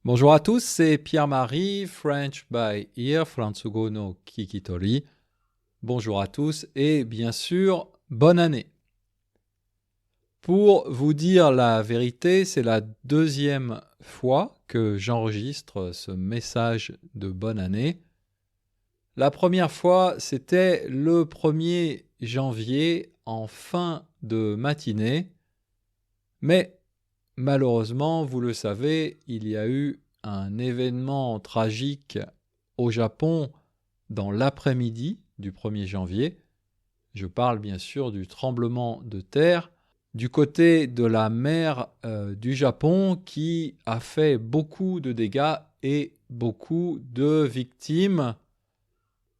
Bonjour à tous, c'est Pierre-Marie, French by Ear, Fransugo no Kikitori. Bonjour à tous et bien sûr, bonne année. Pour vous dire la vérité, c'est la deuxième fois que j'enregistre ce message de bonne année. La première fois, c'était le 1er janvier en fin de matinée, mais malheureusement, vous le savez, il y a eu un événement tragique au Japon dans l'après-midi du 1er janvier. Je parle bien sûr du tremblement de terre du côté de la mer du Japon qui a fait beaucoup de dégâts et beaucoup de victimes.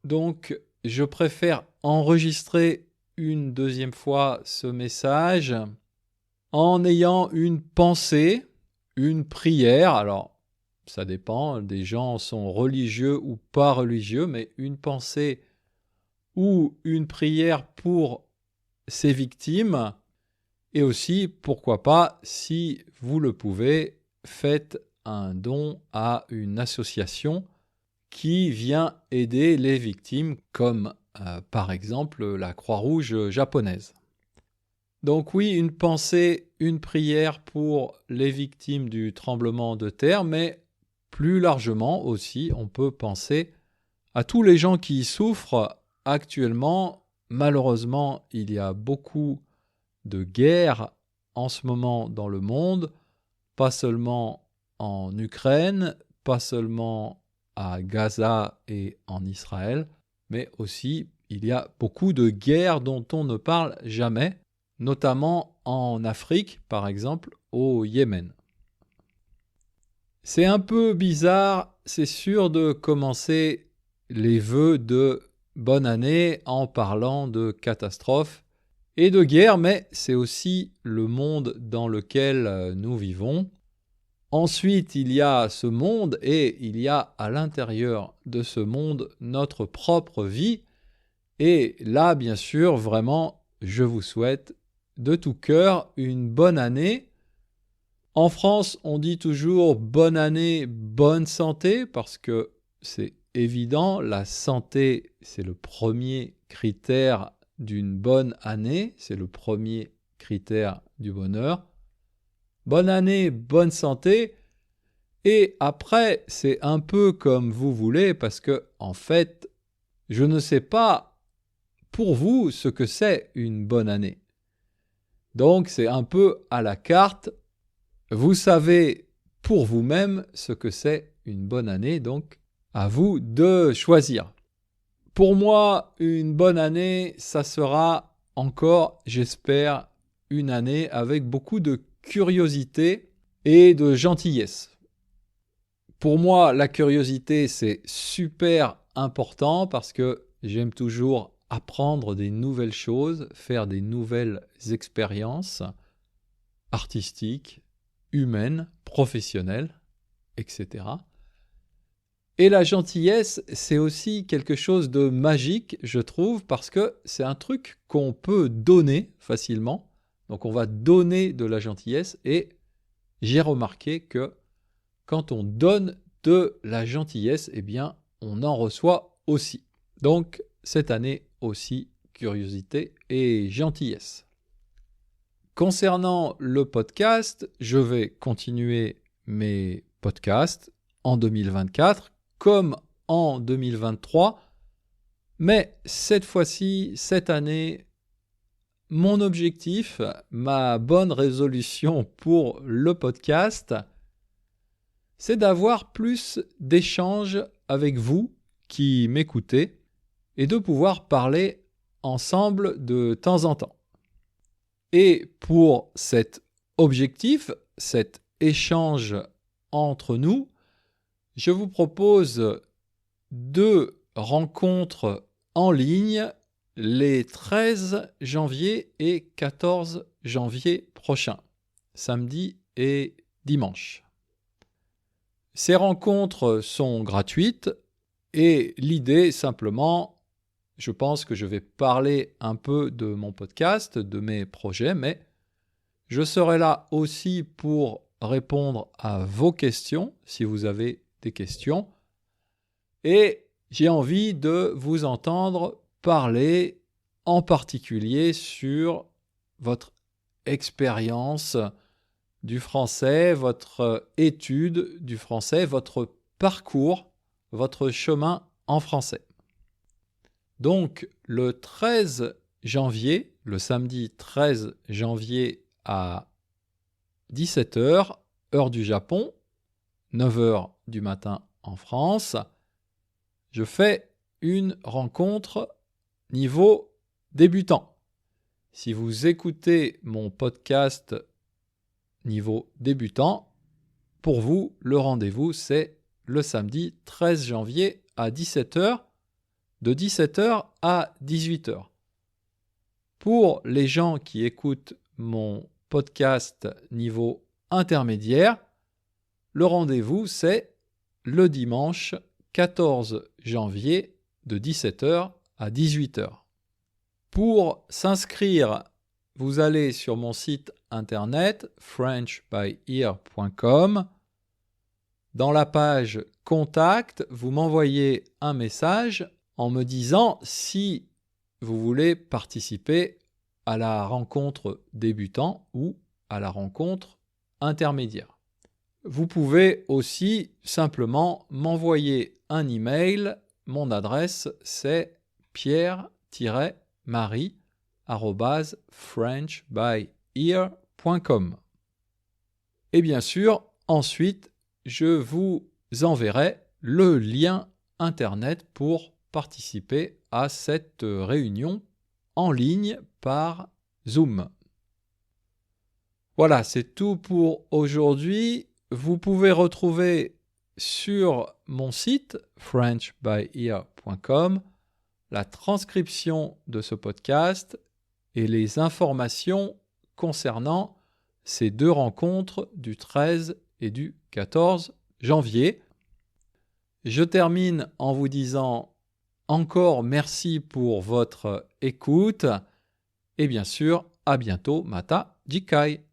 Donc, je préfère enregistrer une deuxième fois ce message en ayant une pensée, une prière. Alors, ça dépend, des gens sont religieux ou pas religieux, mais une pensée ou une prière pour ces victimes. Et aussi, pourquoi pas, si vous le pouvez, faites un don à une association qui vient aider les victimes, comme par exemple la Croix-Rouge japonaise. Donc oui, une pensée, une prière pour les victimes du tremblement de terre, mais plus largement aussi, on peut penser à tous les gens qui souffrent actuellement. Malheureusement, il y a beaucoup de guerres en ce moment dans le monde, pas seulement en Ukraine, pas seulement à Gaza et en Israël, mais aussi il y a beaucoup de guerres dont on ne parle jamais, notamment en Afrique, par exemple, au Yémen. C'est un peu bizarre, c'est sûr, de commencer les vœux de bonne année en parlant de catastrophes et de guerre, mais c'est aussi le monde dans lequel nous vivons. Ensuite, il y a ce monde et il y a à l'intérieur de ce monde notre propre vie. Et là, bien sûr, vraiment, je vous souhaite de tout cœur une bonne année. En France, on dit toujours bonne année, bonne santé, parce que c'est évident, la santé, c'est le premier critère d'une bonne année, c'est le premier critère du bonheur. Bonne année, bonne santé. Et après, c'est un peu comme vous voulez, parce que, en fait, je ne sais pas pour vous ce que c'est une bonne année. Donc, c'est un peu à la carte. Vous savez pour vous-même ce que c'est une bonne année, donc à vous de choisir. Pour moi, une bonne année, ça sera encore, j'espère, une année avec beaucoup de curiosité et de gentillesse. Pour moi, la curiosité, c'est super important parce que j'aime toujours apprendre des nouvelles choses, faire des nouvelles expériences artistiques, humaines, professionnelles, etc. Et la gentillesse, c'est aussi quelque chose de magique, je trouve, parce que c'est un truc qu'on peut donner facilement. Donc on va donner de la gentillesse et j'ai remarqué que quand on donne de la gentillesse, eh bien, on en reçoit aussi. Donc cette année aussi, curiosité et gentillesse. Concernant le podcast, je vais continuer mes podcasts en 2024 comme en 2023, mais cette fois-ci, cette année, mon objectif, ma bonne résolution pour le podcast, c'est d'avoir plus d'échanges avec vous qui m'écoutez et de pouvoir parler ensemble de temps en temps. Et pour cet objectif, cet échange entre nous, je vous propose 2 rencontres en ligne les 13 janvier et 14 janvier prochains, samedi et dimanche. Ces rencontres sont gratuites et l'idée simplement, je pense que je vais parler un peu de mon podcast, de mes projets, mais je serai là aussi pour répondre à vos questions, si vous avez des questions. Et j'ai envie de vous entendre parler en particulier sur votre expérience du français, votre étude du français, votre parcours, votre chemin en français. Donc, le 13 janvier, le samedi 13 janvier à 17h, heure du Japon, 9h du matin en France, je fais une rencontre niveau débutant. Si vous écoutez mon podcast niveau débutant, pour vous, le rendez-vous, c'est le samedi 13 janvier à 17h, de 17h à 18h. Pour les gens qui écoutent mon podcast niveau intermédiaire, le rendez-vous, c'est le dimanche 14 janvier de 17h à 18h. Pour s'inscrire, vous allez sur mon site internet frenchbyear.com. Dans la page Contact, vous m'envoyez un message en me disant si vous voulez participer à la rencontre débutant ou à la rencontre intermédiaire. Vous pouvez aussi simplement m'envoyer un email. Mon adresse, c'est pierre-marie@frenchbyear.com. Et bien sûr, ensuite, je vous enverrai le lien internet pour participer à cette réunion en ligne par Zoom. Voilà, c'est tout pour aujourd'hui. Vous pouvez retrouver sur mon site frenchbyear.com la transcription de ce podcast et les informations concernant ces deux rencontres du 13 et du 14 janvier. Je termine en vous disant encore merci pour votre écoute et bien sûr, à bientôt, mata jikai.